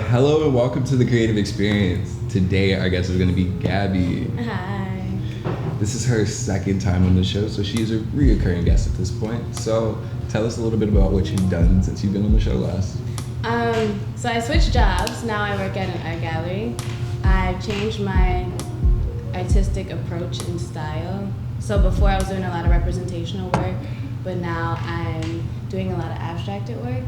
Hello and welcome to The Creative Experience. Today our guest is going to be Gabby. Hi. This is her second time on the show, so she's a reoccurring guest at this point. So tell us a little bit about what you've done since you've been on the show last. So I switched jobs. Now I work at an art gallery. I've changed my artistic approach and style. So before I was doing a lot of representational work, but now I'm doing a lot of abstracted work,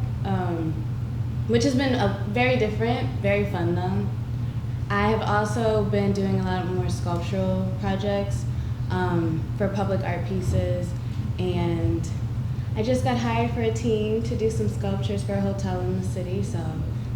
which has been very different, very fun though. I have also been doing a lot more sculptural projects for public art pieces, and I just got hired for a team to do some sculptures for a hotel in the city, so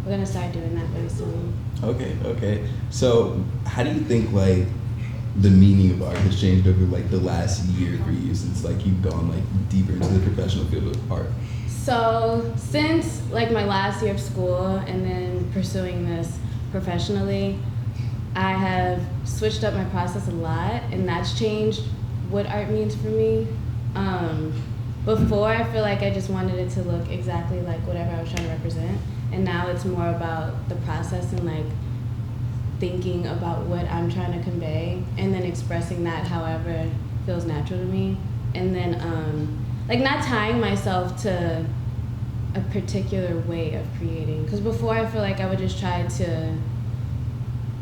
we're gonna start doing that very soon. Okay. So how do you think the meaning of art has changed over the last year for you since you've gone deeper into the professional field of art? So since my last year of school and then pursuing this professionally, I have switched up my process a lot, and that's changed what art means for me. Before, I feel like I just wanted it to look exactly like whatever I was trying to represent, and now it's more about the process and thinking about what I'm trying to convey, and then expressing that however feels natural to me, and then not tying myself to a particular way of creating. Because before, I feel like I would just try to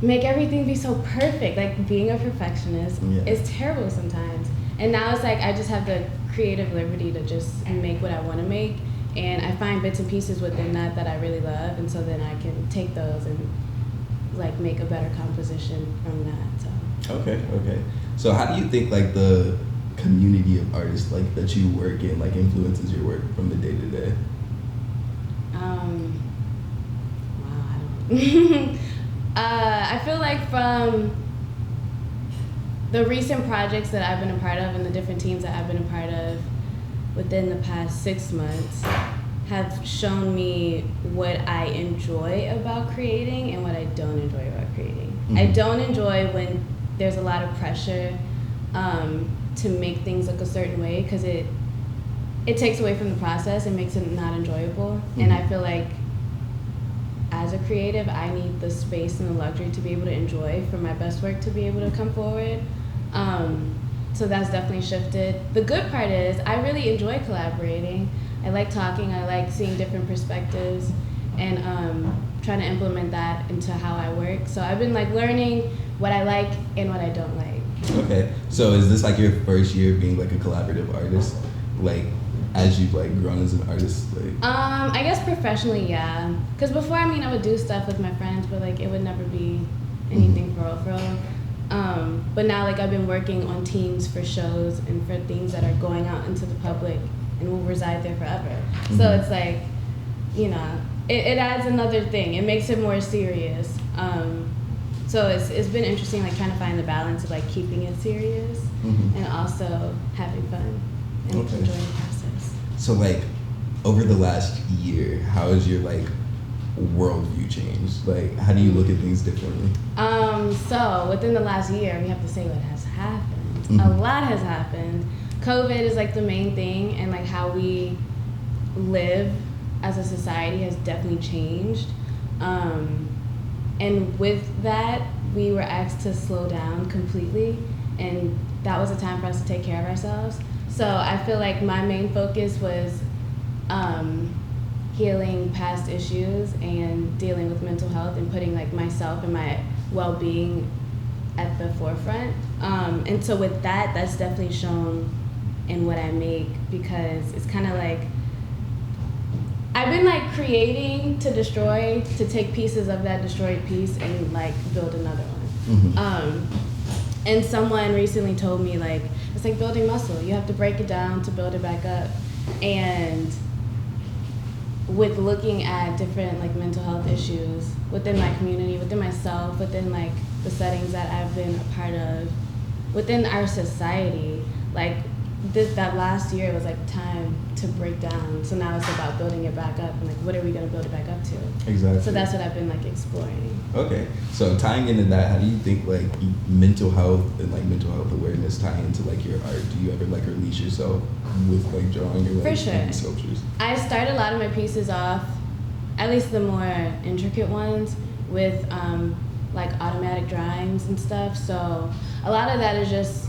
make everything be so perfect. Being a perfectionist is terrible sometimes. And now it's I just have the creative liberty to just make what I want to make, and I find bits and pieces within that I really love, and so then I can take those and make a better composition from that. So. Okay. So how do you think the community of artists that you work in influences your work from the day to day? I don't I feel from the recent projects that I've been a part of and the different teams that I've been a part of within the past 6 months have shown me what I enjoy about creating and what I don't enjoy about creating. Mm-hmm. I don't enjoy when there's a lot of pressure to make things look a certain way, because it takes away from the process and makes it not enjoyable. Mm-hmm. And I feel as a creative, I need the space and the luxury to be able to enjoy for my best work to be able to come forward. So that's definitely shifted. The good part is I really enjoy collaborating. I like talking, I like seeing different perspectives, and trying to implement that into how I work. So I've been learning what I like and what I don't like. Okay, so is this your first year being a collaborative artist? As you've grown as an artist? I guess professionally, yeah. Because before, I would do stuff with my friends, but it would never be anything for real. But now I've been working on teams for shows and for things that are going out into the public and will reside there forever. Mm-hmm. So it's it adds another thing. It makes it more serious. So it's been interesting trying to find the balance of keeping it serious, mm-hmm. and also having fun and enjoying the process. So over the last year, how has your worldview changed? How do you look at things differently? So within the last year, we have to say what has happened. Mm-hmm. A lot has happened. COVID is the main thing, and how we live as a society has definitely changed. And with that, we were asked to slow down completely, and that was a time for us to take care of ourselves. So I feel my main focus was healing past issues and dealing with mental health and putting myself and my well-being at the forefront. And so with that, that's definitely shown in what I make, because it's kind of I've been creating to destroy, to take pieces of that destroyed piece and build another one. Mm-hmm. And someone recently told me it's building muscle. You have to break it down to build it back up. And with looking at different mental health issues within my community, within myself, within the settings that I've been a part of, within our society, that last year was time to break down. So now it's about building it back up, and what are we going to build it back up to? Exactly. So that's what I've been exploring. Okay, so tying into that, how do you think mental health and mental health awareness tie into your art? Do you ever release yourself with drawing or For sure. sculptures? I start a lot of my pieces off at least the more intricate ones, with like automatic drawings and stuff. So a lot of that is just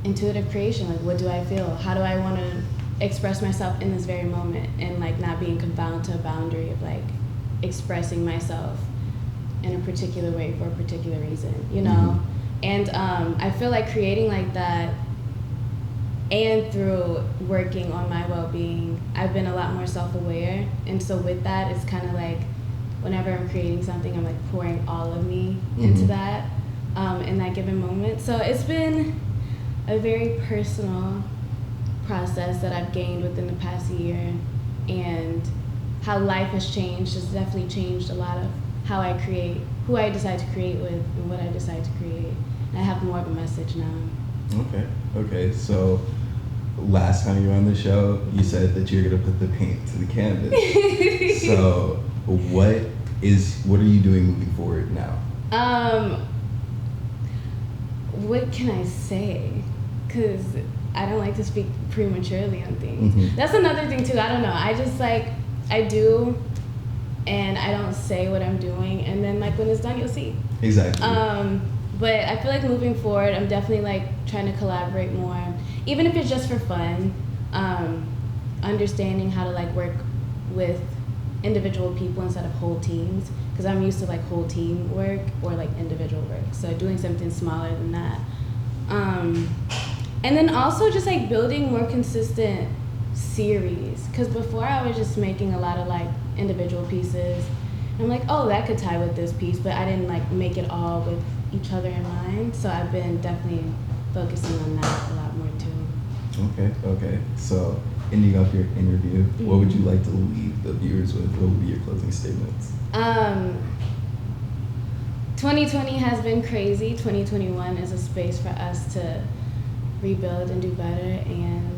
intuitive creation. Like, what do I feel? How do I want to express myself in this very moment, and like not being confined to a boundary of like expressing myself in a particular way for a particular reason, you know? And I feel like creating like that, and through working on my well-being, I've been a lot more self-aware. And so with that, it's kind of like whenever I'm creating something, I'm like pouring all of me into that in that given moment. So it's been a very personal process that I've gained within the past year, and how life has changed has definitely changed a lot of how I create, who I decide to create with, and what I decide to create. And I have more of a message now. Okay. So last time you were on the show, you said that you're gonna put the paint to the canvas. So what are you doing moving forward now? What can I say? Because I don't like to speak prematurely on things. That's another thing too. I don't know. I just like, I do, and I don't say what I'm doing, and then like when it's done, you'll see. Exactly. But I feel like moving forward, I'm definitely like trying to collaborate more, even if it's just for fun. Understanding how to like work with individual people instead of whole teams, because I'm used to like whole team work or like individual work. So doing something smaller than that. And then also just like building more consistent series, because before I was just making a lot of like individual pieces. I'm like, oh, that could tie with this piece, but I didn't like make it all with each other in mind. So I've been definitely focusing on that a lot more too. Okay. So ending up your interview, what would you like to leave the viewers with? What would be your closing statements? 2020 has been crazy. 2021 is a space for us to rebuild and do better, and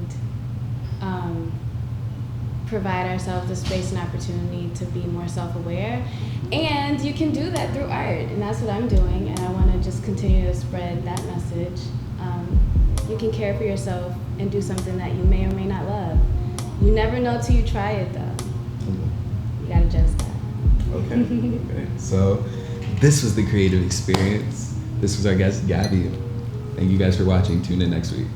provide ourselves the space and opportunity to be more self-aware. And you can do that through art, and that's what I'm doing, and I want to just continue to spread that message. You can care for yourself and do something that you may or may not love. You never know till you try it, though. You gotta just that. Okay. So this was The Creative Experience. This was our guest, Gabby. Thank you guys for watching. Tune in next week.